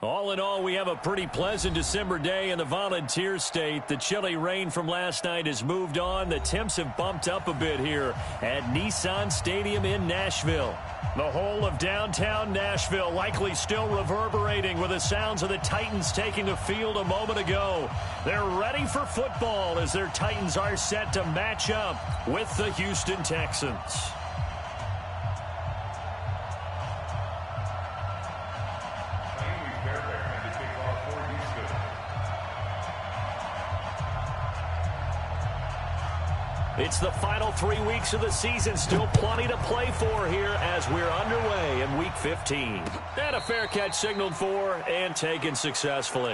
All in all, we have a pretty pleasant December day in the Volunteer State. The chilly rain from last night has moved on. The temps have bumped up a bit here at Nissan Stadium in Nashville. The whole of downtown Nashville likely still reverberating with the sounds of the Titans taking the field a moment ago. They're ready for football as their Titans are set to match up with the Houston Texans. It's the final 3 weeks of the season. Still plenty to play for here as we're underway in Week 15. And a fair catch signaled for and taken successfully.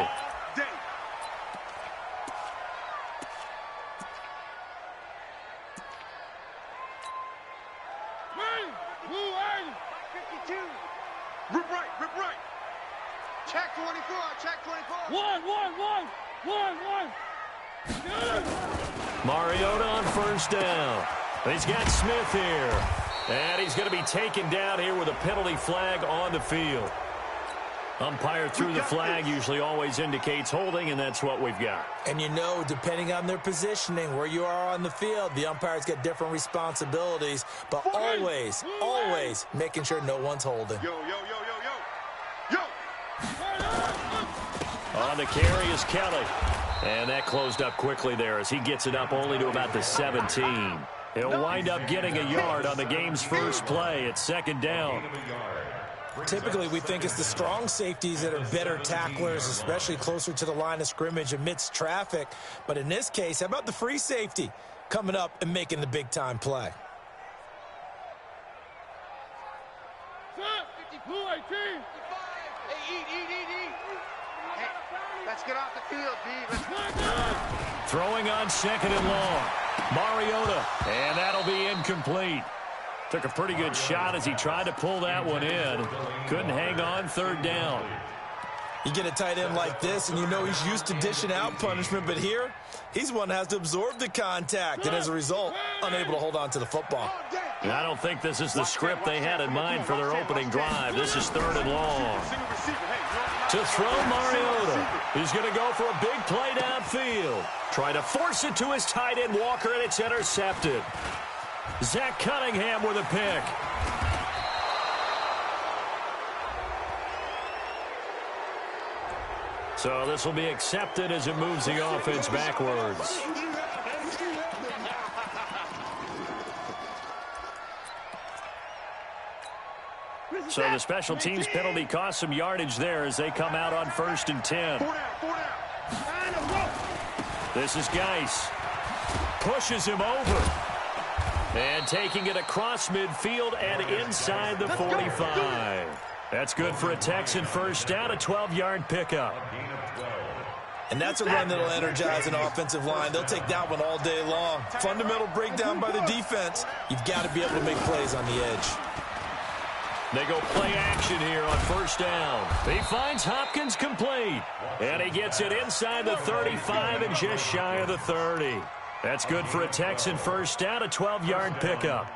Rip right. Check 24. One. Mariota on first down. He's got Smith here. And he's going to be taken down here with a penalty flag on the field. Umpire threw the flag, usually always indicates holding, and that's what we've got. And you know, depending on their positioning, where you are on the field, the umpires get different responsibilities, but always making sure no one's holding. Yo. On the carry is Kelly. And that closed up quickly there as he gets it up only to about the 17. He'll wind up getting a yard on the game's first play. It's second down. Typically, we think it's the strong safeties that are better tacklers, especially closer to the line of scrimmage amidst traffic. But in this case, how about the free safety coming up and making the big-time play? Let's get off the field, D. Throwing on second and long. Mariota, and that'll be incomplete. Took a pretty good shot as he tried to pull that one in. Couldn't hang on, third down. You get a tight end like this, and you know he's used to dishing out punishment, but here, he's one that has to absorb the contact, and as a result, unable to hold on to the football. And I don't think this is the script they had in mind for their opening drive. This is third and long. To throw Mariota. He's going to go for a big play downfield. Try to force it to his tight end Walker, and it's intercepted. Zach Cunningham with a pick. So this will be accepted as it moves the offense backwards. So the special teams penalty cost some yardage there as they come out on 1st and 10. This is Geis. Pushes him over. And taking it across midfield and inside the 45. That's good for a Texan first down, a 12-yard pickup. And that's a run that'll energize an offensive line. They'll take that one all day long. Fundamental breakdown by the defense. You've got to be able to make plays on the edge. They go play action here on first down. He finds Hopkins complete. And he gets it inside the 35 and just shy of the 30. That's good for a Texan first down, a 12-yard pickup.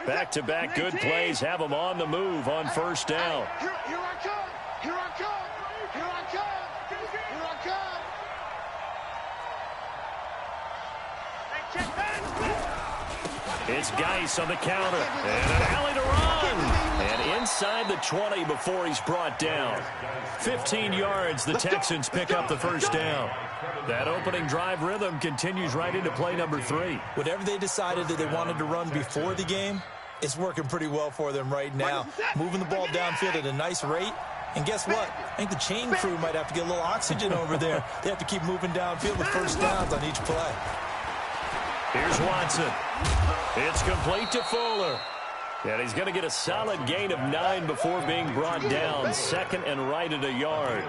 Back-to-back good plays have them on the move on first down. Here I come. It's Geis on the counter. And an alley to run. And inside the 20 before he's brought down. 15 yards, the Texans pick up the first down. That opening drive rhythm continues right into play number 3. Whatever they decided that they wanted to run before the game, it's working pretty well for them right now. Moving the ball downfield at a nice rate. And guess what? I think the chain crew might have to get a little oxygen over there. They have to keep moving downfield with first downs on each play. Here's Watson. It's complete to Fuller. And he's going to get a solid gain of 9 before being brought down. Second and right at a yard.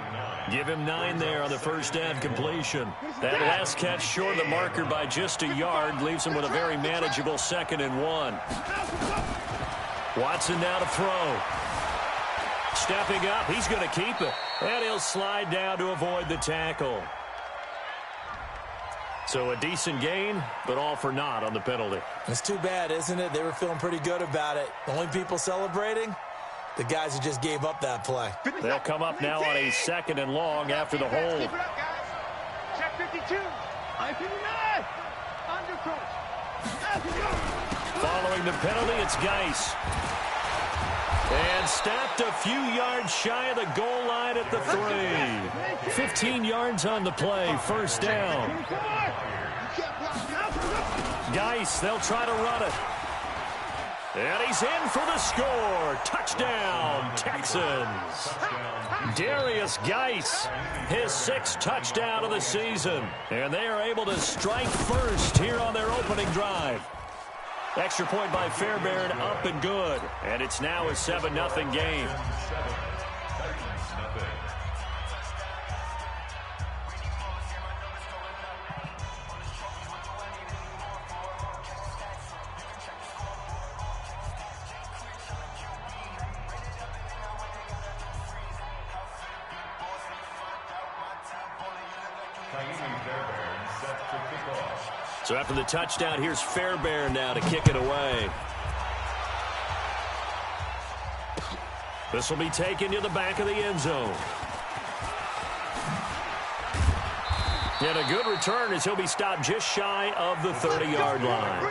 Give him 9 there on the first down completion. That last catch short of the marker by just a yard leaves him with a very manageable 2nd and 1. Watson now to throw. stepping up. He's going to keep it. And he'll slide down to avoid the tackle. So a decent gain, but all for naught on the penalty. It's too bad, isn't it? They were feeling pretty good about it. The only people celebrating, the guys who just gave up that play. They'll come up now on a 2nd and long after the hold. Keep it up, guys. Check 52. I 59. Under coach. Following the penalty, it's Geis. And stopped a few yards shy of the goal line at the 3. 15 yards on the play, first down. Geis, they'll try to run it. And he's in for the score. Touchdown, Texans. Darius Geis, his 6th touchdown of the season. And they are able to strike first here on their opening drive. Extra point by Fairbairn, up and good. And it's now a 7-0 game. So after the touchdown, here's Fairbairn now to kick it away. This will be taken to the back of the end zone. And a good return as he'll be stopped just shy of the 30-yard line.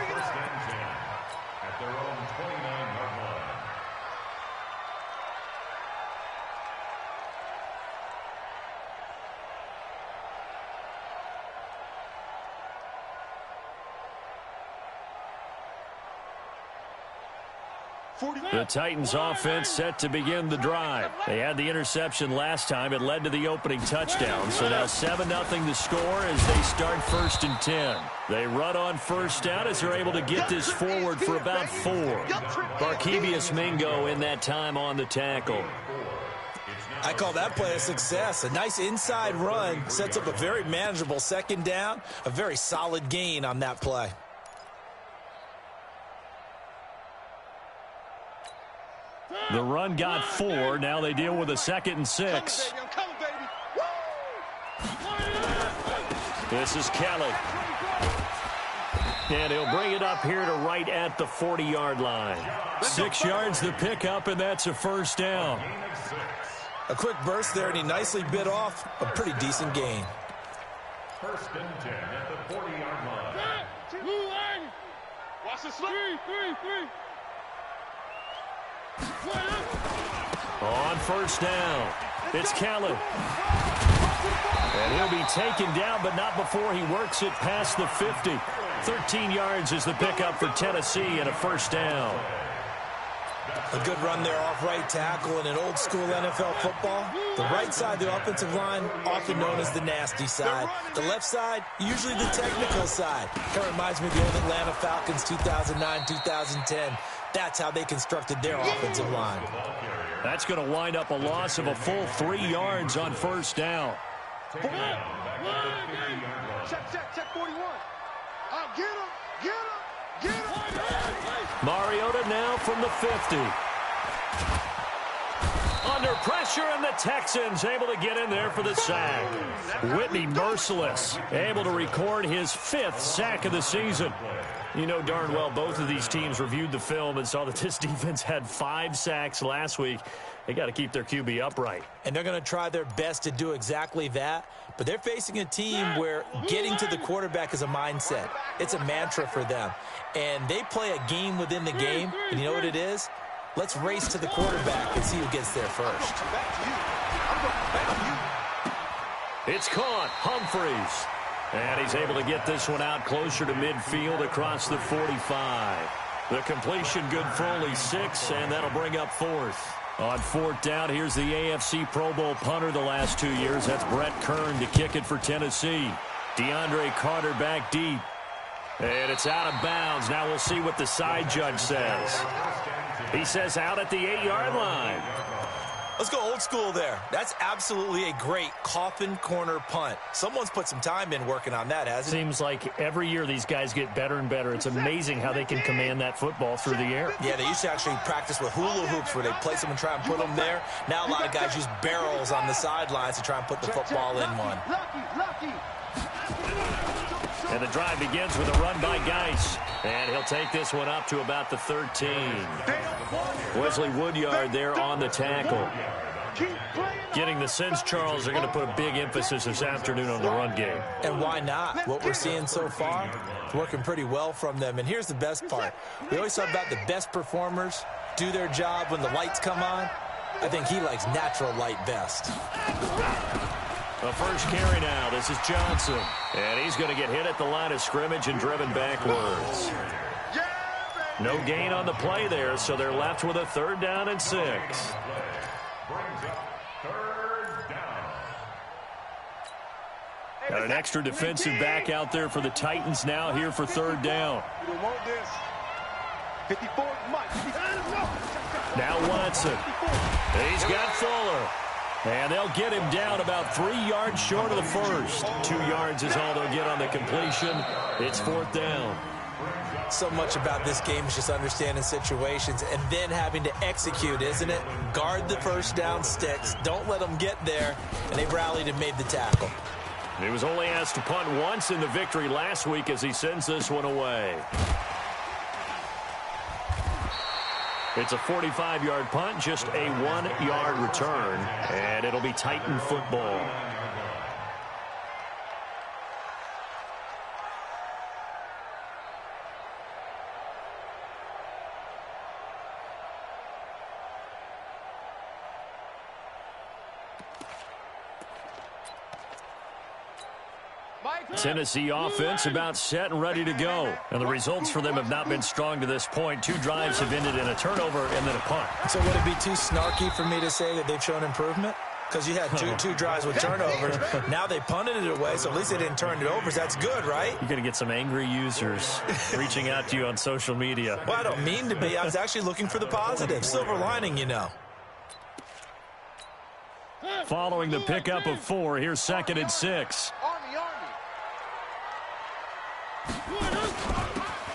The Titans offense set to begin the drive. They had the interception last time. It led to the opening touchdown. So now 7-0 the score as they start 1st and 10. They run on first down as they're able to get this forward for about 4. Barkevius Mingo in that time on the tackle. I call that play a success. A nice inside run sets up a very manageable 2nd down. A very solid gain on that play. The run got 4. Now they deal with a 2nd and 6. This is Kelly. And he'll bring it up here to right at the 40-yard line. 6 yards the pickup, and that's a first down. A quick burst there, and he nicely bit off a pretty decent gain. 1st and 10 at the 40-yard line. Watch the slip. 3. On first down, it's Kelly. And he'll be taken down, but not before he works it past the 50. 13 yards is the pickup for Tennessee and a first down. A good run there off right tackle in an old-school NFL football. The right side of the offensive line, often known as the nasty side. The left side, usually the technical side. Kind of reminds me of the old Atlanta Falcons 2009, 2010. That's how they constructed their offensive line. That's going to wind up a loss of a full 3 yards on first down. Check 41. Get him. Mariota now from the 50. Under pressure, and the Texans able to get in there for the sack. Whitney Merciless able to record his 5th sack of the season. You know darn well both of these teams reviewed the film and saw that this defense had 5 sacks last week. They got to keep their QB upright. And they're going to try their best to do exactly that. But they're facing a team where getting to the quarterback is a mindset. It's a mantra for them. And they play a game within the game. And you know what it is? Let's race to the quarterback and see who gets there first. It's caught. Humphreys. And he's able to get this one out closer to midfield across the 45. The completion good for only 6, and that'll bring up 4th. On 4th down, here's the AFC Pro Bowl punter the last 2 years. That's Brett Kern to kick it for Tennessee. DeAndre Carter back deep. And it's out of bounds. Now we'll see what the side judge says. He says out at the 8-yard line. Let's go old school there. That's absolutely a great coffin corner punt. Someone's put some time in working on that, hasn't it? Seems like every year these guys get better and better. It's amazing how they can command that football through the air. Yeah, they used to actually practice with hula hoops where they place them and try and put them there. Now a lot of guys use barrels on the sidelines to try and put the football in one. And the drive begins with a run by Geis. And he'll take this one up to about the 13. Wesley Woodyard there on the tackle. Getting the sense, Charles, they're going to put a big emphasis this afternoon on the run game. And why not? What we're seeing so far, it's working pretty well from them. And here's the best part. We always talk about the best performers do their job when the lights come on. I think he likes natural light best. The first carry now. This is Johnson. And he's going to get hit at the line of scrimmage and driven backwards. No gain on the play there, so they're left with a 3rd down and 6. Got an extra defensive back out there for the Titans now here for 3rd down. Now Watson. He's got Fuller. And they'll get him down about 3 yards short of the first. 2 yards is all they'll get on the completion. It's 4th down. So much about this game is just understanding situations and then having to execute, isn't it? Guard the first down sticks. Don't let them get there. And they rallied and made the tackle. He was only asked to punt once in the victory last week as he sends this one away. It's a 45-yard punt, just a 1-yard return, and it'll be Titan football. Tennessee offense about set and ready to go. And the results for them have not been strong to this point. 2 drives have ended in a turnover and then a punt. So would it be too snarky for me to say that they've shown improvement? Because you had two drives with turnovers. Now they punted it away, so at least they didn't turn it over. So that's good, right? You're going to get some angry users reaching out to you on social media. Well, I don't mean to be. I was actually looking for the positive. Silver lining, you know. Following the pickup of 4, here's 2nd and 6.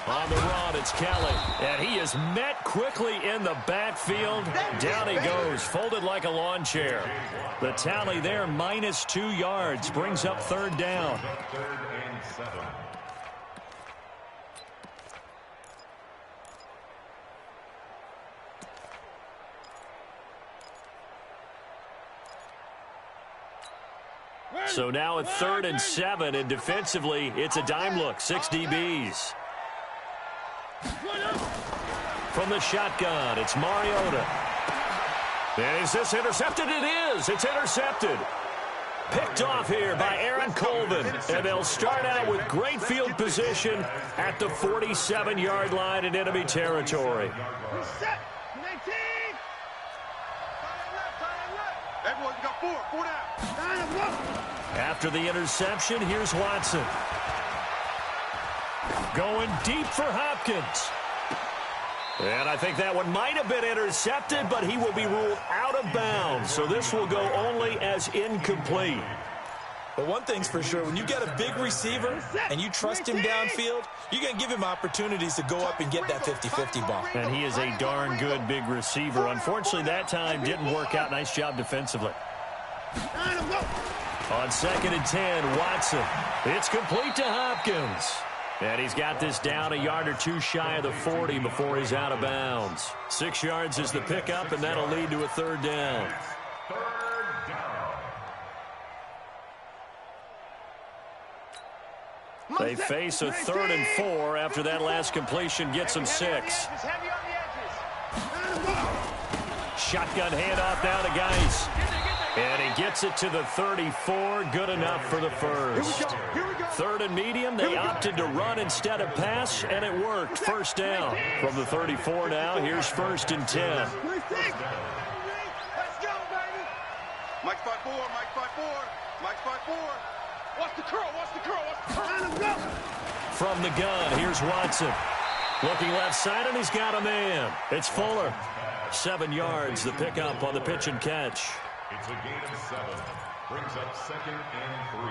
On the run, it's Kelly. And he is met quickly in the backfield. Down he goes, folded like a lawn chair. The tally there, -2 yards, brings up 3rd down. So now at 3rd and 7, and defensively, it's a dime look, 6 DBs. From the shotgun, it's Mariota. And is this intercepted? It is. It's intercepted. Picked off here by Aaron Colvin. And they'll start out with great field position at the 47-yard line in enemy territory. Everyone's got 4 down. After the interception, here's Watson. Going deep for Hopkins. And I think that one might have been intercepted, but he will be ruled out of bounds. So this will go only as incomplete. But one thing's for sure, when you get a big receiver and you trust him downfield, you're going to give him opportunities to go up and get that 50-50 ball. And he is a darn good big receiver. Unfortunately, that time didn't work out. Nice job defensively. On 2nd and 10, Watson. It's complete to Hopkins. And he's got this down a yard or 2 shy of the 40 before he's out of bounds. 6 yards is the pickup, and that'll lead to a 3rd down. They face a 3rd and 4 after that last completion gets them 6. Shotgun handoff now to Geis. And he gets it to the 34. Good enough for the first. 3rd and medium. They opted to run instead of pass, and it worked. 1st down. From the 34 now, here's 1st and 10. Let's go, baby. Mike 5-4, Mike 5-4, Mike 5-4. Watch the curl, watch the curl, watch the curl. From the gun, here's Watson. Looking left side, and he's got a man. It's Fuller. 7 yards, the pickup on the pitch and catch. It's a gain of 7. Brings up 2nd and 3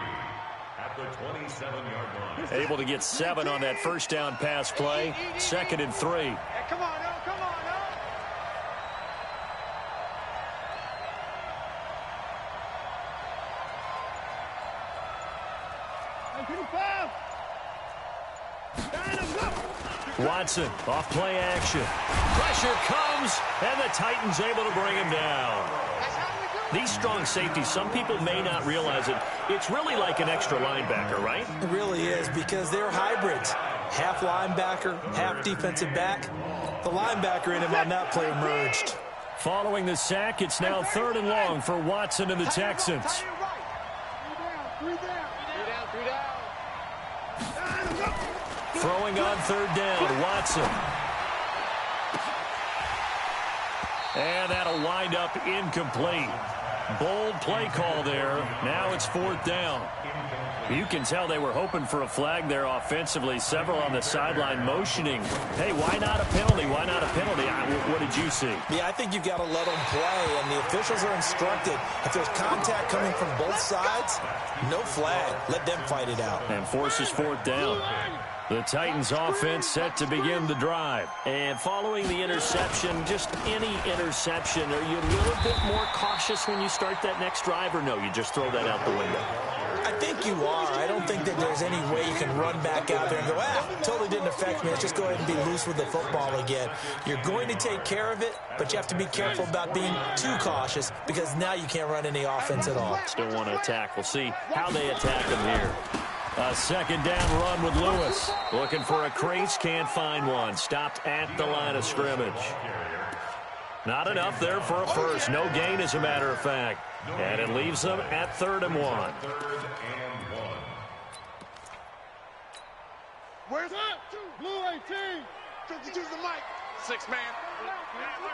at the 27-yard line. Able to get 7 on that first down pass play. 2nd and 3. Hey, come on, no, come on, no. Watson off play action. Pressure comes, and the Titans able to bring him down. These strong safeties, some people may not realize it. It's really like an extra linebacker, right? It really is, because they're hybrids. Half linebacker, half defensive back. The linebacker in him on that play emerged. Following the sack, it's now 3rd and long for Watson and the Texans. Three down. Throwing on 3rd down, Watson. And that'll wind up incomplete. Bold play call there. Now it's 4th down. You can tell they were hoping for a flag there offensively. Several on the sideline motioning. Hey, why not a penalty? Why not a penalty? What did you see? Yeah, I think you've got to let them play, and the officials are instructed. If there's contact coming from both sides, no flag. Let them fight it out. And forces 4th down. The Titans offense set to begin the drive. And following the interception, just any interception, are you a little bit more cautious when you start that next drive, or no, you just throw that out the window? I think you are. I don't think that there's any way you can run back out there and go, totally didn't affect me. Let's just go ahead and be loose with the football again. You're going to take care of it, but you have to be careful about being too cautious, because now you can't run any offense at all. Still want to attack. We'll see how they attack him here. A 2nd down run with Lewis. Looking for a crease, can't find one. Stopped at the line of scrimmage. Not enough there for a first. No gain, as a matter of fact. And it leaves them at 3rd and 1. Where's that? Blue 18. 52's the mic. 6 man.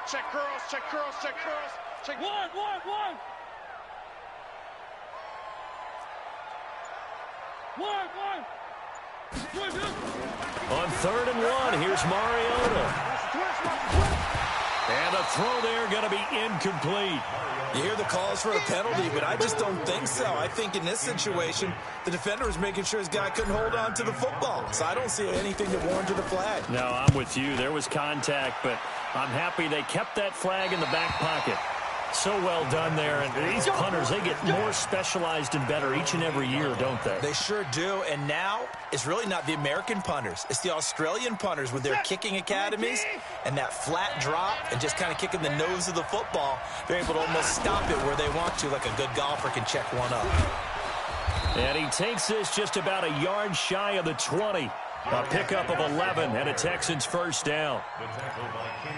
Check curls, check curls, check curls. Check. One. On 3rd and 1, here's Mariota. And a throw there going to be incomplete. You hear the calls for a penalty, but I just don't think so. I think in this situation, the defender was making sure his guy couldn't hold on to the football. So I don't see anything that warranted a flag. No, I'm with you. There was contact, but I'm happy they kept that flag in the back pocket. So well done there. And these punters, they get more specialized and better each and every year, don't they? They sure do. And now it's really not the American punters. It's the Australian punters with their kicking academies and that flat drop and just kind of kicking the nose of the football. They're able to almost stop it where they want to, like a good golfer can check one up. And he takes this just about a yard shy of the 20. A pickup of 11 and a Texans first down.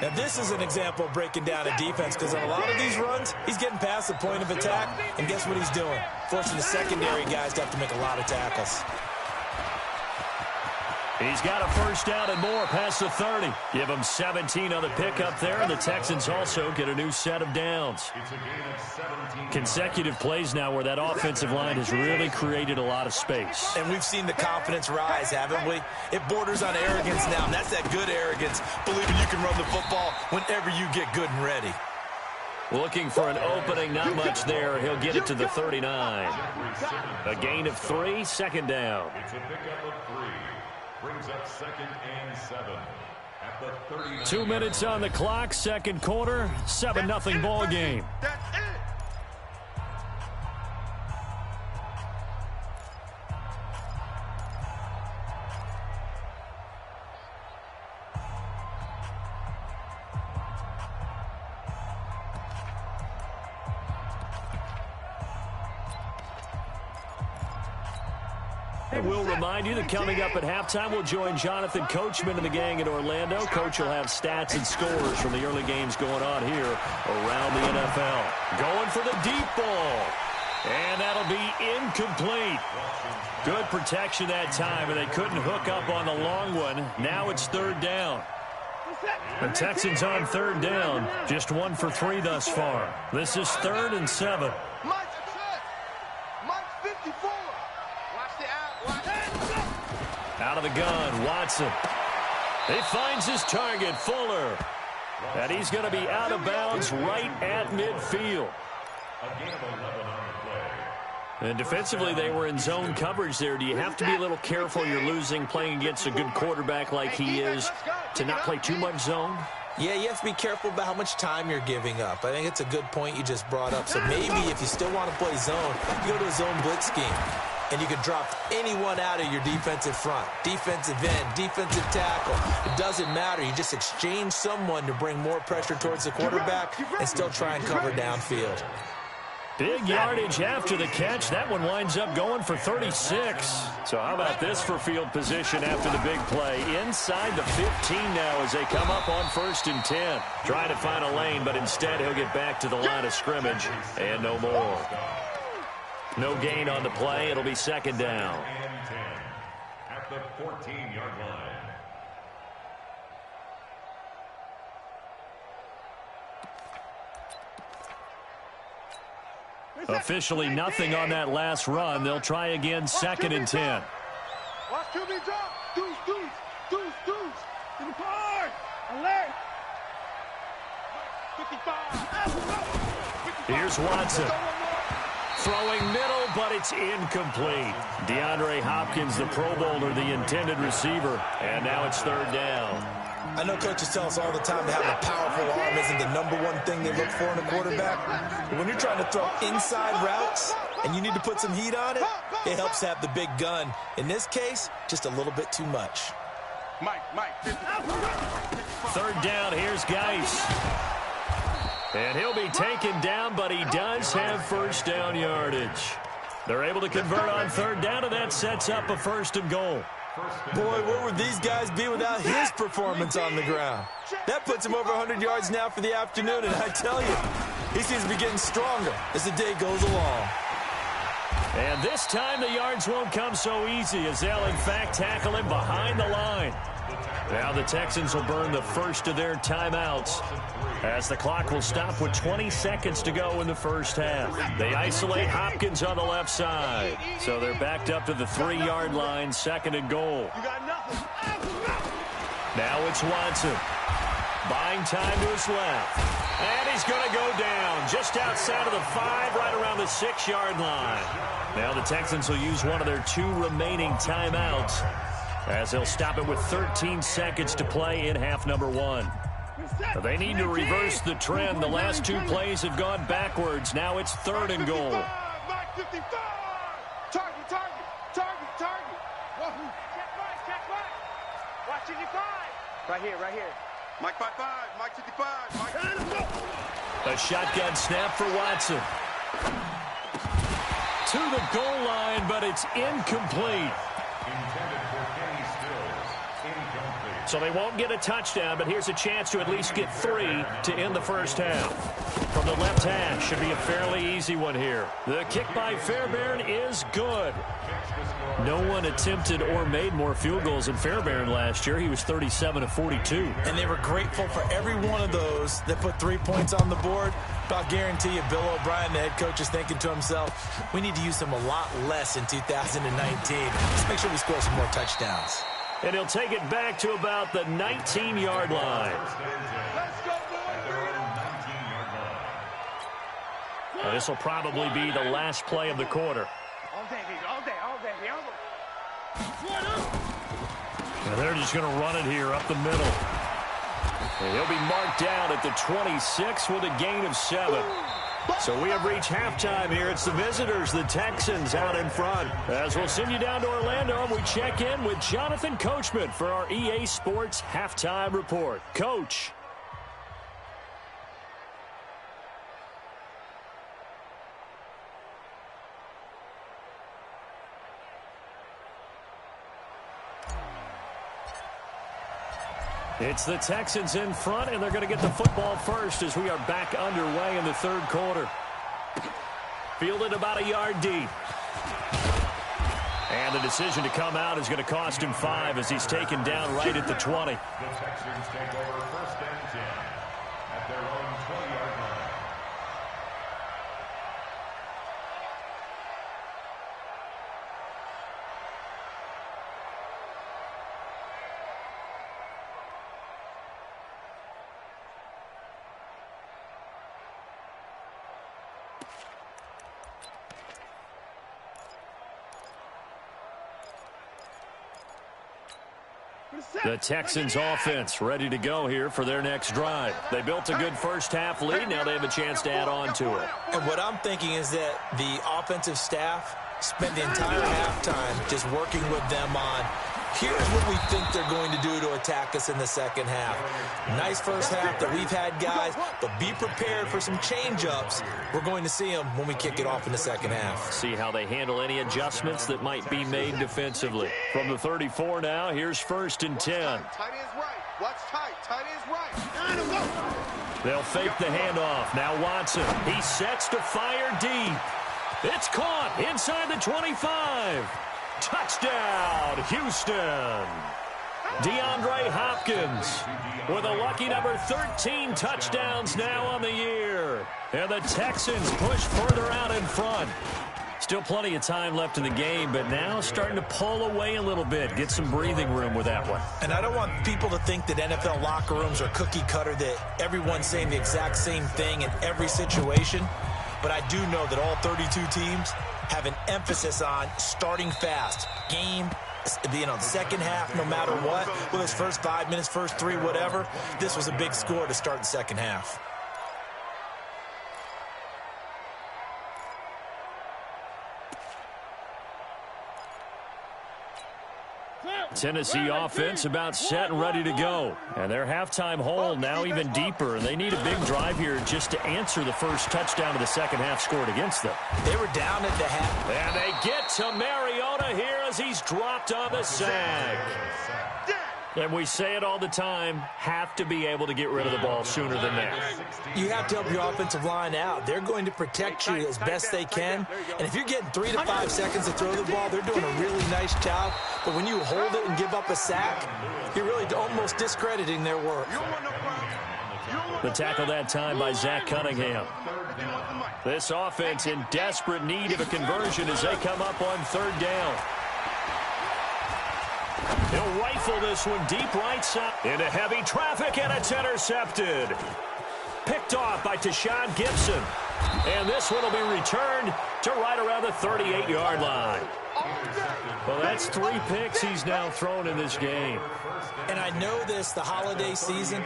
Now, this is an example of breaking down a defense, because on a lot of these runs, he's getting past the point of attack, and guess what he's doing? Forcing the secondary guys to have to make a lot of tackles. He's got a first down and more past the 30. Give him 17 on the pickup there, and the Texans also get a new set of downs. Consecutive plays now where that offensive line has really created a lot of space. And we've seen the confidence rise, haven't we? It borders on arrogance now, and that's that good arrogance, believing you can run the football whenever you get good and ready. Looking for an opening, not much there. He'll get it to the 39. A gain of 3, 2nd down. It's a pickup of 3. Brings up 2nd and 7 at the 39. 2 minutes on the clock, 2nd quarter, 7-0 ball game. That's it. And we'll remind you that coming up at halftime, we'll join Jonathan Coachman and the gang in Orlando. Coach will have stats and scores from the early games going on here around the NFL. Going for the deep ball. And that'll be incomplete. Good protection that time, and they couldn't hook up on the long one. Now it's 3rd down. The Texans on 3rd down. Just 1 for 3 thus far. This is 3rd and 7. Mike's 54. Out of the gun, Watson. He finds his target, Fuller. And he's going to be out of bounds right at midfield. And defensively, they were in zone coverage there. Do you have to be a little careful? You're losing, playing against a good quarterback like he is, to not play too much zone? Yeah, you have to be careful about how much time you're giving up. I think it's a good point you just brought up. So maybe if you still want to play zone, you go to a zone blitz scheme. And you can drop anyone out of your defensive front. Defensive end, defensive tackle. It doesn't matter. You just exchange someone to bring more pressure towards the quarterback and still try and cover downfield. Big yardage after the catch. That one winds up going for 36. So how about this for field position after the big play? Inside the 15 now as they come up on 1st and 10. Trying to find a lane, but instead he'll get back to the line of scrimmage. And no more. No gain on the play. It'll be 2nd down. And 10 at the 14-yard line. Officially nothing on that last run. They'll try again 2nd and 10. Watch QB drop. Deuce. In the park. Alert. 55. Here's Watson. Throwing middle, but it's incomplete. DeAndre Hopkins, the Pro Bowler, the intended receiver. And now it's 3rd down. I know coaches tell us all the time to have a powerful arm isn't the #1 thing they look for in a quarterback. But when you're trying to throw inside routes and you need to put some heat on it, it helps to have the big gun. In this case, just a little bit too much. Mike. 3rd down, here's Geis. And he'll be taken down, but he does have 1st down yardage. They're able to convert on 3rd down, and that sets up a 1st and goal. Boy, where would these guys be without his performance on the ground? That puts him over 100 yards now for the afternoon, and I tell you, he seems to be getting stronger as the day goes along. And this time the yards won't come so easy as they'll, in fact, tackle him behind the line. Now the Texans will burn the first of their timeouts as the clock will stop with 20 seconds to go in the 1st half. They isolate Hopkins on the left side. So they're backed up to the 3-yard line, 2nd and goal. Now it's Watson. Buying time to his left. And he's going to go down just outside of the 5, right around the 6-yard line. Now the Texans will use one of their 2 remaining timeouts as they'll stop it with 13 seconds to play in half number 1. They need to reverse the trend. The last 2 plays have gone backwards. Now it's 3rd and goal. Mike 55. Target. Check right. Watch 55. Right here. Mike 55. Mike 55. A shotgun snap for Watson. To the goal line, but it's incomplete. So they won't get a touchdown, but here's a chance to at least get 3 to end the 1st half. From the left hash, should be a fairly easy one here. The kick by Fairbairn is good. No one attempted or made more field goals than Fairbairn last year. He was 37 of 42. And they were grateful for every one of those that put 3 points on the board. But I'll guarantee you, Bill O'Brien, the head coach, is thinking to himself, we need to use them a lot less in 2019. Let's make sure we score some more touchdowns. And he'll take it back to about the 19-yard line. This will probably be the last play of the quarter. All day. And they're just going to run it here up the middle. And he'll be marked down at the 26 with a gain of 7. So we have reached halftime here. It's the visitors, the Texans, out in front. As we'll send you down to Orlando, and we check in with Jonathan Coachman for our EA Sports Halftime Report. Coach. It's the Texans in front, and they're going to get the football first as we are back underway in the 3rd quarter. Fielded about a yard deep. And the decision to come out is going to cost him 5 as he's taken down right at the 20. The Texans take over 1st and 10 at their own 20-yard line. The Texans offense ready to go here for their next drive. They built a good first-half lead. Now they have a chance to add on to it. And what I'm thinking is that the offensive staff spent the entire halftime just working with them on, here's what we think they're going to do to attack us in the second half. Nice first half that we've had, guys, but be prepared for some change-ups. We're going to see them when we kick it off in the second half. See how they handle any adjustments that might be made defensively. From the 34 now, here's 1st and 10. Tight end's right. Watch tight. Tight end's right. They'll fake the handoff. Now Watson. He sets to fire deep. It's caught inside the 25. Touchdown, Houston. DeAndre Hopkins with a lucky number 13 touchdowns now on the year. And the Texans push further out in front. Still plenty of time left in the game, but now starting to pull away a little bit. Get some breathing room with that one. And I don't want people to think that NFL locker rooms are cookie cutter, that everyone's saying the exact same thing in every situation. But I do know that all 32 teams have an emphasis on starting fast. Game, the second half, no matter what, whether it's first 5 minutes, first 3, whatever, this was a big score to start the second half. Tennessee offense about set and ready to go. And their halftime hole now even deeper. And they need a big drive here just to answer the first touchdown of the second half scored against them. They were down at the half. And they get to Mariota here as he's dropped on the sack. And we say it all the time, have to be able to get rid of the ball sooner than that. You have to help your offensive line out. They're going to protect you as best they can. And if you're getting 3 to 5 seconds to throw the ball, they're doing a really nice job. But when you hold it and give up a sack, you're really almost discrediting their work. The tackle that time by Zach Cunningham. This offense in desperate need of a conversion as they come up on 3rd down. He'll rifle this one deep right side into heavy traffic, and it's intercepted. Picked off by Tashawn Gibson. And this one will be returned to right around the 38-yard line. Well, that's 3 picks he's now thrown in this game. And I know this, the holiday season,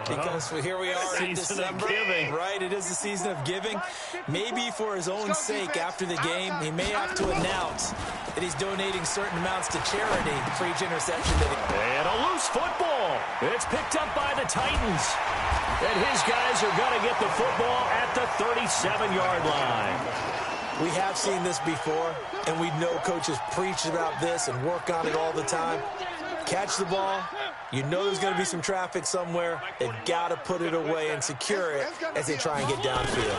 because here we are in December, right? It is the season of giving. Maybe for his own sake after the game, he may have to announce that he's donating certain amounts to charity for each interception. And a loose football. It's picked up by the Titans. And his guys are going to get the football at the 37-yard line. We have seen this before, and we know coaches preach about this and work on it all the time. Catch the ball. You know there's going to be some traffic somewhere. They've got to put it away and secure it as they try and get downfield.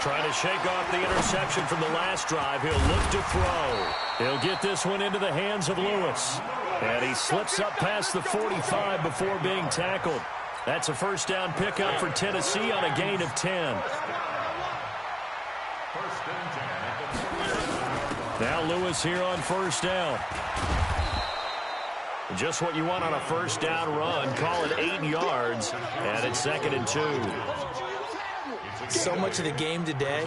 Trying to shake off the interception from the last drive. He'll look to throw. He'll get this one into the hands of Lewis. And he slips up past the 45 before being tackled. That's a first down pickup for Tennessee on a gain of 10. Now Lewis here on first down. Just what you want on a first down run. Call it 8 yards. And it's 2nd and 2. So much of the game today,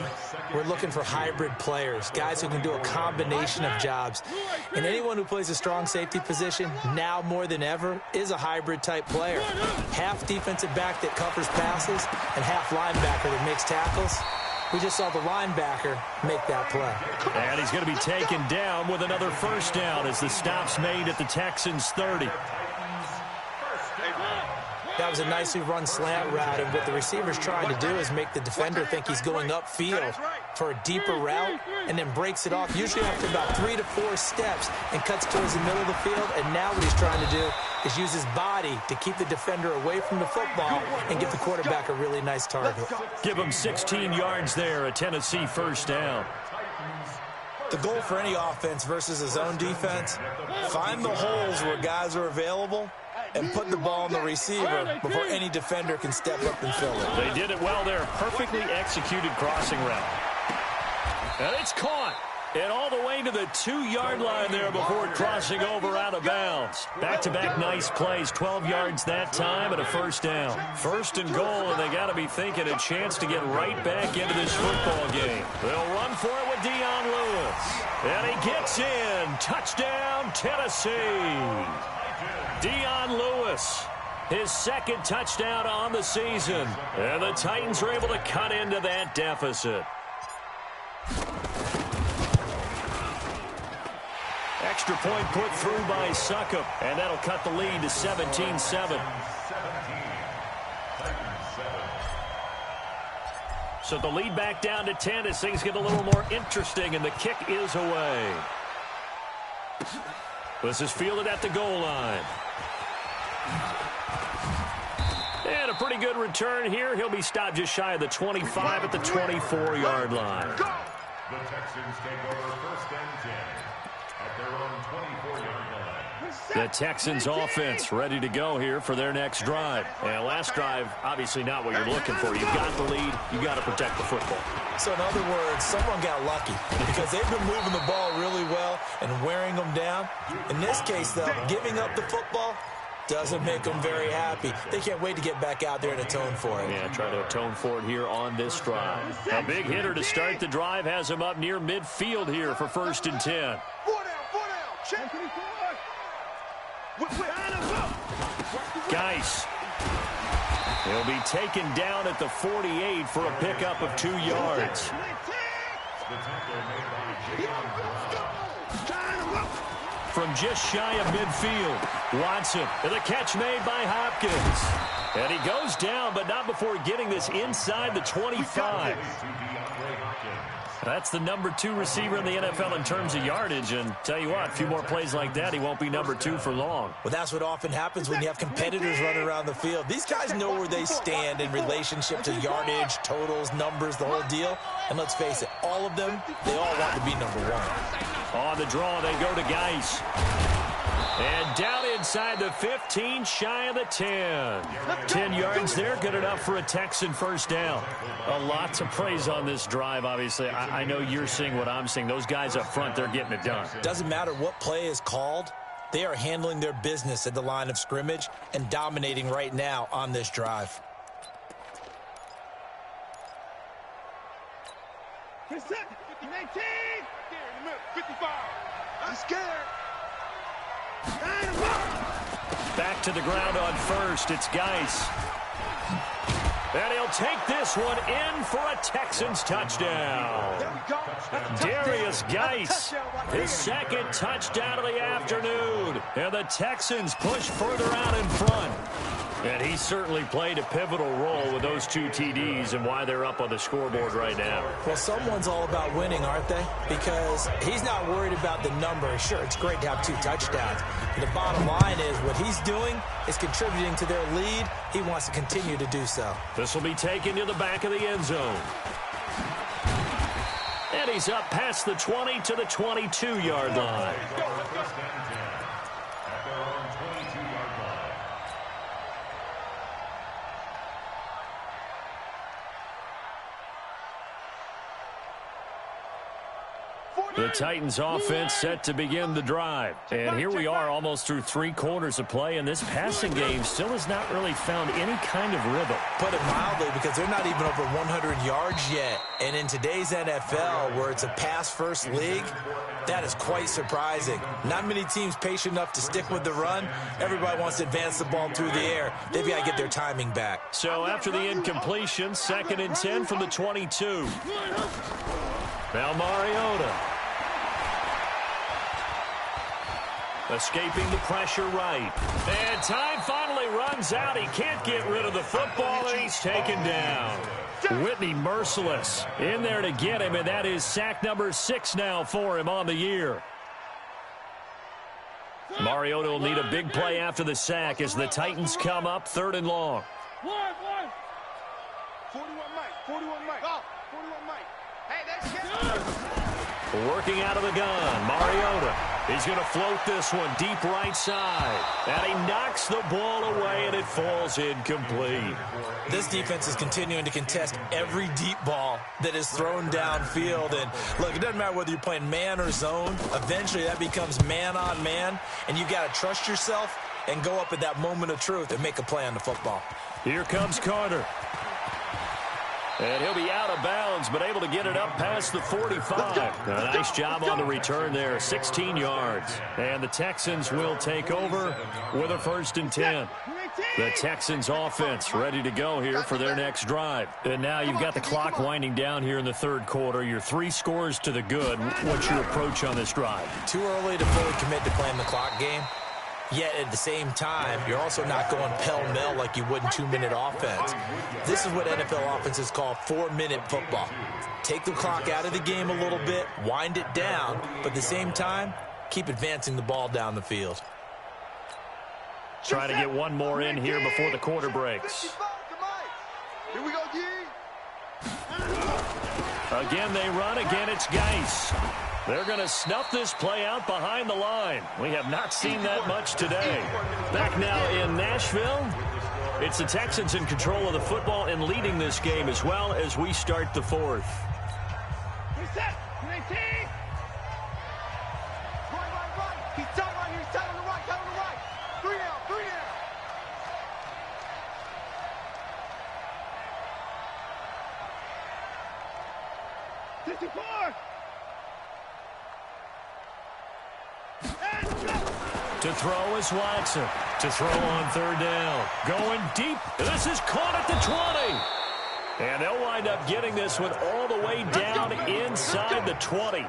we're looking for hybrid players, guys who can do a combination of jobs. And anyone who plays a strong safety position, now more than ever, is a hybrid type player. Half defensive back that covers passes and half linebacker that makes tackles. We just saw the linebacker make that play. And he's going to be taken down with another first down as the stop's made at the Texans' 30. That was a nicely run slant route, and what the receiver's trying to do is make the defender think he's going upfield for a deeper route and then breaks it off, usually after about 3 to 4 steps, and cuts towards the middle of the field. And now what he's trying to do is use his body to keep the defender away from the football and give the quarterback a really nice target. Give him 16 yards there, a Tennessee first down. The goal for any offense versus a zone defense, find the holes where guys are available and put the ball on the receiver before any defender can step up and fill it. They did it well there. Perfectly executed crossing route. And it's caught. And all the way to the 2-yard line there before crossing over out of bounds. Back-to-back nice plays. 12 yards that time and a first down. 1st and goal, and they got to be thinking a chance to get right back into this football game. They'll run for it with Dion Lewis. And he gets in. Touchdown, Tennessee. Dion Lewis, his second touchdown on the season. And the Titans are able to cut into that deficit. Extra point put through by Succop, and that'll cut the lead to 17-7. So the lead back down to 10 as things get a little more interesting, and the kick is away. This is fielded at the goal line. And a pretty good return here. He'll be stopped just shy of the 25 at the 24-yard line. The Texans take over 1st and 10 at their own 24-yard line. The Texans offense ready to go here for their next drive. And last drive, obviously not what you're looking for. You've got the lead. You've got to protect the football. So in other words, someone got lucky because they've been moving the ball really well and wearing them down. In this case, though, giving up the football doesn't make them very happy. They can't wait to get back out there and atone for it. Yeah, try to atone for it here on this drive. A big hitter to start the drive has him up near midfield here for 1st and 10. 4 down, check. Geis. He'll be taken down at the 48 for a pickup of 2 yards. From just shy of midfield, Watson, and the catch made by Hopkins. And he goes down, but not before getting this inside the 25. That's the number 2 receiver in the NFL in terms of yardage. And tell you what, a few more plays like that, he won't be number 2 for long. Well, that's what often happens when you have competitors running around the field. These guys know where they stand in relationship to yardage, totals, numbers, the whole deal. And let's face it, all of them, they all want to be number 1. On the draw, they go to Geis. And down inside the 15, shy of the 10. 10 yards there, good enough for a Texan first down. A lot to praise on this drive, obviously. I know you're seeing what I'm seeing. Those guys up front, they're getting it done. Doesn't matter what play is called. They are handling their business at the line of scrimmage and dominating right now on this drive. 19. 55. I'm scared. Back to the ground on 1st. It's Geis. And he'll take this one in for a Texans touchdown. Darius Geis, his second touchdown of the afternoon. And the Texans push further out in front. And he certainly played a pivotal role with those 2 TDs and why they're up on the scoreboard right now. Well, someone's all about winning, aren't they? Because he's not worried about the number. Sure, it's great to have 2 touchdowns. But the bottom line is what he's doing is contributing to their lead. He wants to continue to do so. This will be taken to the back of the end zone. And he's up past the 20 to the 22-yard line. The Titans offense set to begin the drive. And here we are almost through 3 quarters of play, and this passing game still has not really found any kind of rhythm. Put it mildly, because they're not even over 100 yards yet. And in today's NFL, where it's a pass-first league, that is quite surprising. Not many teams patient enough to stick with the run. Everybody wants to advance the ball through the air. They've got to get their timing back. So after the incompletion, 2nd and 10 from the 22. Now Mariota. Escaping the pressure right. And time finally runs out. He can't get rid of the football, and he's taken down. Whitney merciless in there to get him, and that is sack number 6 now for him on the year. Mariota will need a big play after the sack as the Titans come up 3rd and long. 41 Mike. Hey, that's good. Working out of the gun, Mariota. He's going to float this one deep right side. And he knocks the ball away, and it falls incomplete. This defense is continuing to contest every deep ball that is thrown downfield. And, look, it doesn't matter whether you're playing man or zone. Eventually, that becomes man on man, and you've got to trust yourself and go up at that moment of truth and make a play on the football. Here comes Carter. And he'll be out of bounds, but able to get it up past the 45. A nice job on the return there, 16 yards. And the Texans will take over with a 1st and 10. The Texans offense ready to go here for their next drive. And now you've got the clock winding down here in the 3rd quarter. You're 3 scores to the good. What's your approach on this drive? Too early to fully commit to playing the clock game. Yet at the same time, you're also not going pell-mell like you would in 2-minute offense. This is what NFL offenses call 4-minute football. Take the clock out of the game a little bit, wind it down, but at the same time, keep advancing the ball down the field. Try to get one more in here before the quarter breaks. Here we go, G. Again, they run. Again, it's Geis. They're going to snuff this play out behind the line. We have not seen that much today. Back now in Nashville. It's the Texans in control of the football and leading this game as well as we start the 4th. Reset. 19. Right. He's tight right here. He's tight on the right. Tight on the right. 3 down. 3 down. To throw is Watson. To throw on 3rd down. Going deep. This is caught at the 20. And they'll wind up getting this one all the way down inside the 20.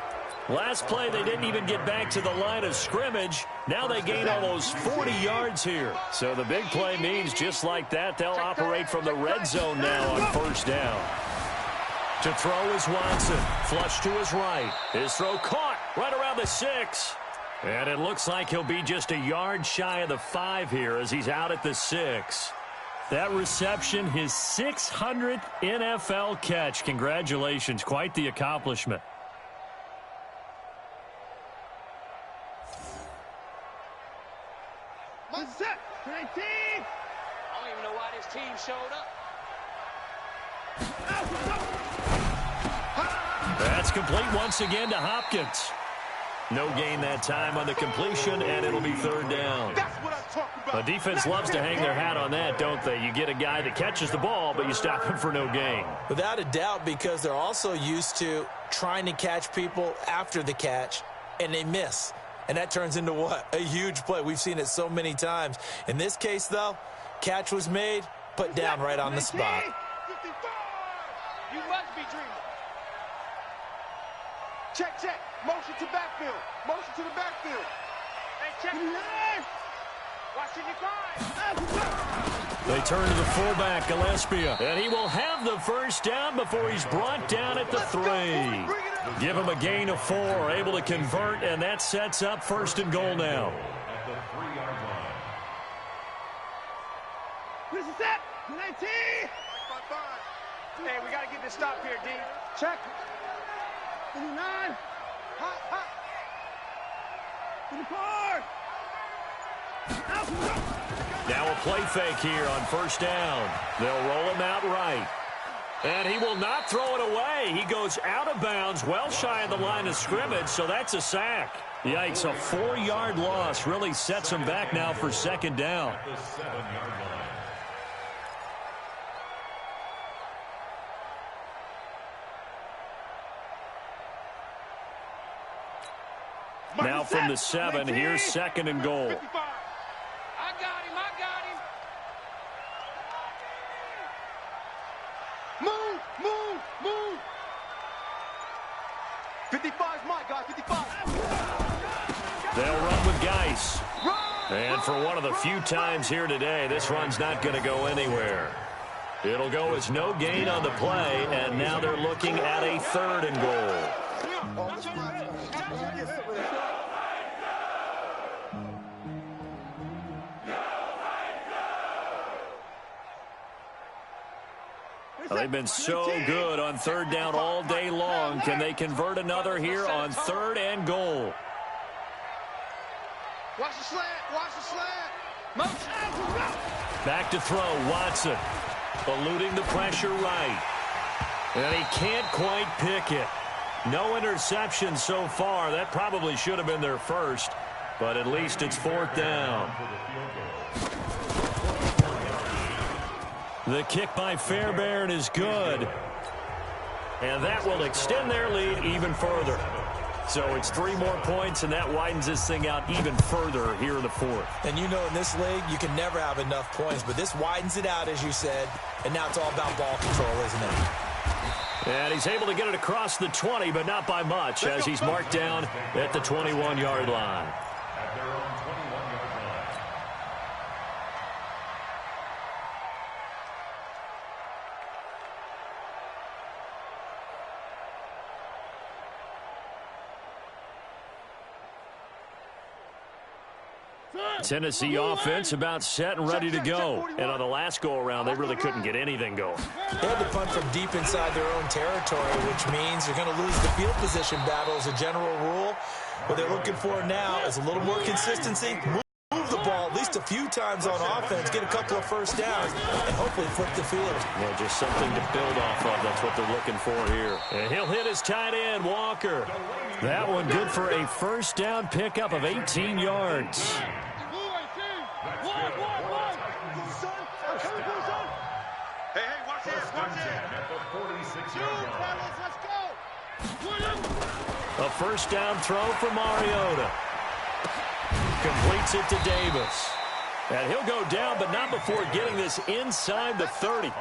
Last play, they didn't even get back to the line of scrimmage. Now they gain almost 40 yards here. So the big play means just like that, they'll operate from the red zone now on 1st down. To throw is Watson. Flush to his right. His throw caught right around the 6. And it looks like he'll be just a yard shy of the 5 here as he's out at the 6. That reception, his 600th NFL catch. Congratulations. Quite the accomplishment. Set. 19. I don't even know why this team showed up. That's complete once again to Hopkins. No gain that time on the completion, and it'll be 3rd down. That's what I'm talking about. The defense loves to hang their hat on that, don't they? You get a guy that catches the ball, but you stop him for no gain. Without a doubt, because they're also used to trying to catch people after the catch, and they miss. And that turns into what? A huge play. We've seen it so many times. In this case, though, catch was made, put down right on the spot. 55. You must be dreaming. Check. Motion to backfield. Motion to the backfield. Hey, check. Watching your guys. They turn to the fullback, Gillespie, and he will have the 1st down before he's brought down at the 3. Give him a gain of 4, able to convert, and that sets up 1st and goal now. At the 3-yard line. This is set. 19. Hey, we got to get this stop here, D. Check. 59. Hot. 54. Now a play fake here on 1st down. They'll roll him out right. And he will not throw it away. He goes out of bounds, well shy of the line of scrimmage, so that's a sack. Yikes, a 4-yard loss really sets him back now for 2nd down. At the 7-yard line. Now from the 7, here's 2nd and goal. 55. I got him. Move. 55's my guy. 55. They'll run with Geis. And for one of the few times here today, this run's not going to go anywhere. It'll go as no gain on the play, and now they're looking at a 3rd and goal. They've been so good on 3rd down all day long. Can they convert another here on 3rd and goal? Watch the slant. Back to throw, Watson. Eluding the pressure right. And he can't quite pick it. No interception so far. That probably should have been their 1st. But at least it's 4th down. The kick by Fairbairn is good. And that will extend their lead even further. So it's 3 more points, and that widens this thing out even further here in the fourth. And you know in this league, you can never have enough points, but this widens it out, as you said, and now it's all about ball control, isn't it? And he's able to get it across the 20, but not by much, as he's marked down at the 21-yard line. At their own 21-yard line. Tennessee offense about set and ready to go. And on the last go-around, they really couldn't get anything going. They had to punt from deep inside their own territory, which means they're going to lose the field position battle as a general rule. What they're looking for now is a little more consistency. Move the ball at least a few times on offense, get a couple of first downs, and hopefully flip the field. Yeah, just something to build off of. That's what they're looking for here. And he'll hit his tight end, Walker. That one good for a first down pickup of 18 yards. Hey, watch this, watch this. At the 46-yard line. Let's go. A first down throw for Mariota. Completes it to Davis. And he'll go down, but not before getting this inside the 30.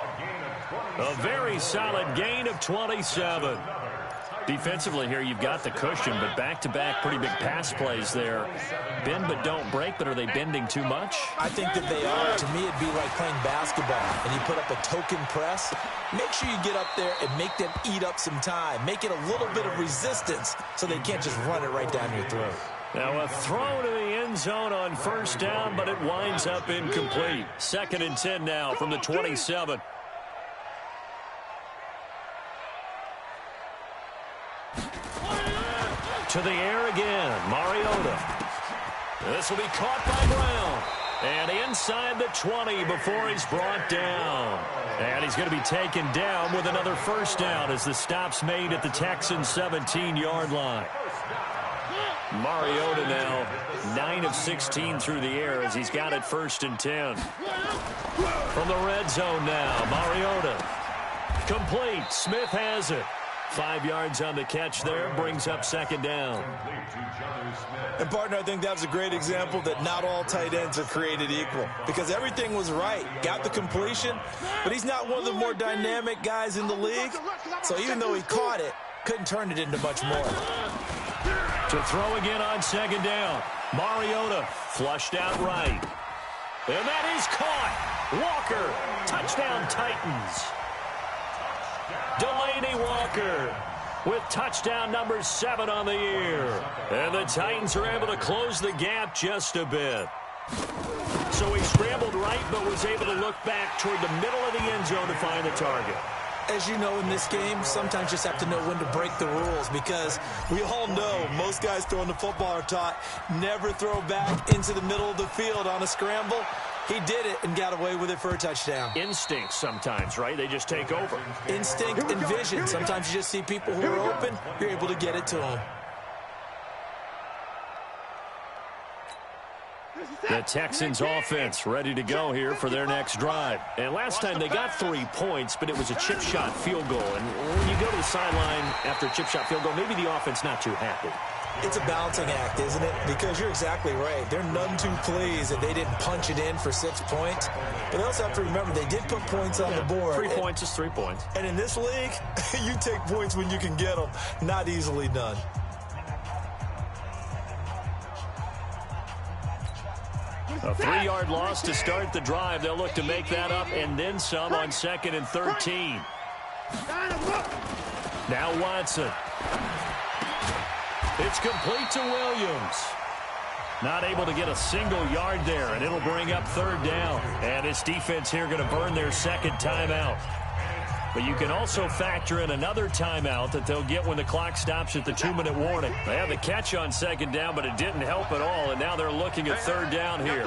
A very solid gain of 27. Defensively here, you've got the cushion, but back-to-back pretty big pass plays there. Bend but don't break, but are they bending too much? I think that they are. To me, it'd be like playing basketball, and you put up a token press. Make sure you get up there and make them eat up some time. Make it a little bit of resistance so they can't just run it right down your throat. Now a throw to the end zone on first down, but it winds up incomplete. 2nd and 10 now from the 27. To the air again, Mariota. This will be caught by Brown. And inside the 20 before he's brought down. And he's going to be taken down with another first down as the stop's made at the Texans' 17-yard line. Mariota now 9 of 16 through the air as he's got it 1st and 10. From the red zone now, Mariota. Complete. Smith has it. 5 yards on the catch there, brings up 2nd down. And, partner, I think that was a great example that not all tight ends are created equal because everything was right. Got the completion, but he's not one of the more dynamic guys in the league. So even though he caught it, couldn't turn it into much more. To throw again on 2nd down. Mariota flushed out right. And that is caught. Walker, touchdown Titans. Delaney Walker with touchdown number 7 on the year. And the Titans are able to close the gap just a bit. So he scrambled right but was able to look back toward the middle of the end zone to find the target. As you know, in this game, sometimes you just have to know when to break the rules because we all know most guys throwing the football are taught never throw back into the middle of the field on a scramble. He did it and got away with it for a touchdown. Instinct sometimes, right? They just take over. Instinct and vision. Sometimes you just see people who are open, you're able to get it to them. The Texans offense ready to go here for their next drive. And last time they got 3 points, but it was a chip shot field goal. And when you go to the sideline after a chip shot field goal, maybe the offense not too happy. It's a balancing act, isn't it? Because you're exactly right. They're none too pleased that they didn't punch it in for 6 points. But they also have to remember they did put points on the board. 3 points is 3 points. And in this league, you take points when you can get them. Not easily done. A 3-yard loss to start the drive. They'll look to make that up and then some on 2nd and 13. Now Watson. It's complete to Williams. Not able to get a single yard there, and it'll bring up 3rd down. And this defense here going to burn their 2nd timeout. But you can also factor in another timeout that they'll get when the clock stops at the 2-minute warning. They had the catch on 2nd down, but it didn't help at all, and now they're looking at 3rd down here.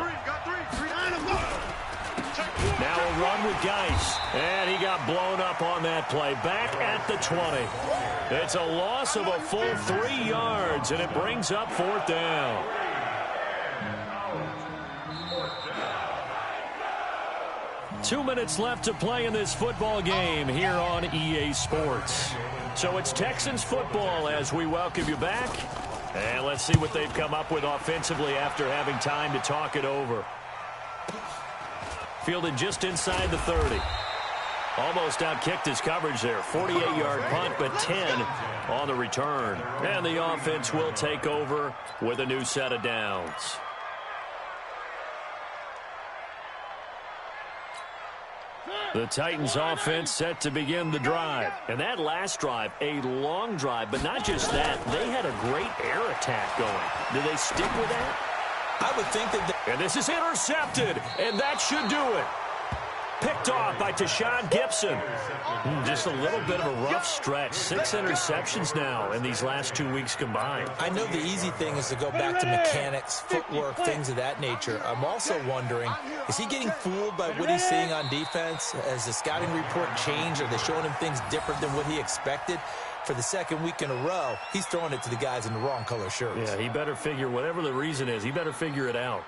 Now a run with Geis, and he got blown up on that play. Back at the 20. It's a loss of a full 3 yards, and it brings up 4th down. Two minutes left to play in this football game here on EA Sports. So it's Texans football as we welcome you back. And let's see what they've come up with offensively after having time to talk it over. Fielded just inside the 30. Almost outkicked his coverage there. 48-yard punt, but 10 on the return. And the offense will take over with a new set of downs. The Titans offense set to begin the drive. And that last drive, a long drive, but not just that. They had a great air attack going. Do they stick with that? I would think that... And this is intercepted, and that should do it. Picked off by Tashawn Gibson. Just a little bit of a rough stretch. 6 interceptions now in these last 2 weeks combined. I know the easy thing is to go back to mechanics, footwork, things of that nature. I'm also wondering, is he getting fooled by what he's seeing on defense? Has the scouting report changed? Are they showing him things different than what he expected? For the second week in a row, he's throwing it to the guys in the wrong color shirts. Yeah, he better figure, whatever the reason is, he better figure it out.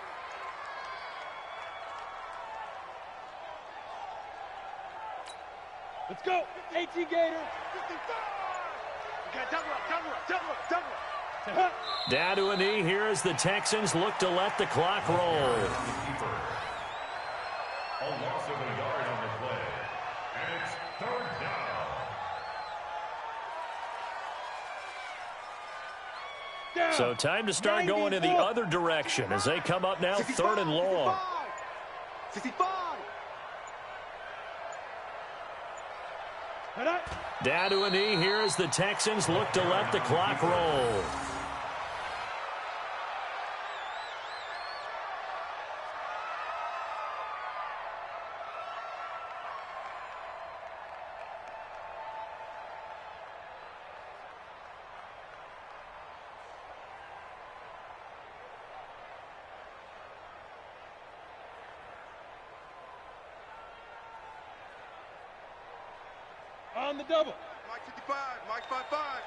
Let's go. 18 Gator. 55. Okay, double up. Down to a knee here as the Texans look to let the clock roll. A loss of a yard on the play. And it's 3rd down. So time to start going in the other direction as they come up now 3rd and long. 65. Down to a knee here as the Texans look to let the clock roll. On the double. Mike 55. Mike 55.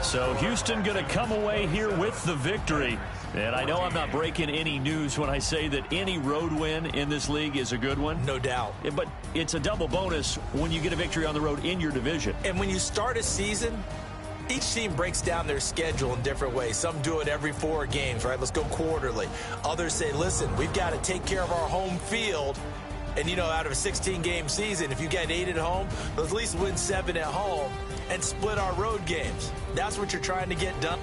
So Houston going to come away here with the victory. And I know I'm not breaking any news when I say that any road win in this league is a good one. No doubt. But it's a double bonus when you get a victory on the road in your division. And when you start a season, each team breaks down their schedule in different ways. Some do it every 4 games, right? Let's go quarterly. Others say, listen, we've got to take care of our home field. And, you know, out of a 16-game season, if you get 8 at home, let's at least win 7 at home and split our road games. That's what you're trying to get done.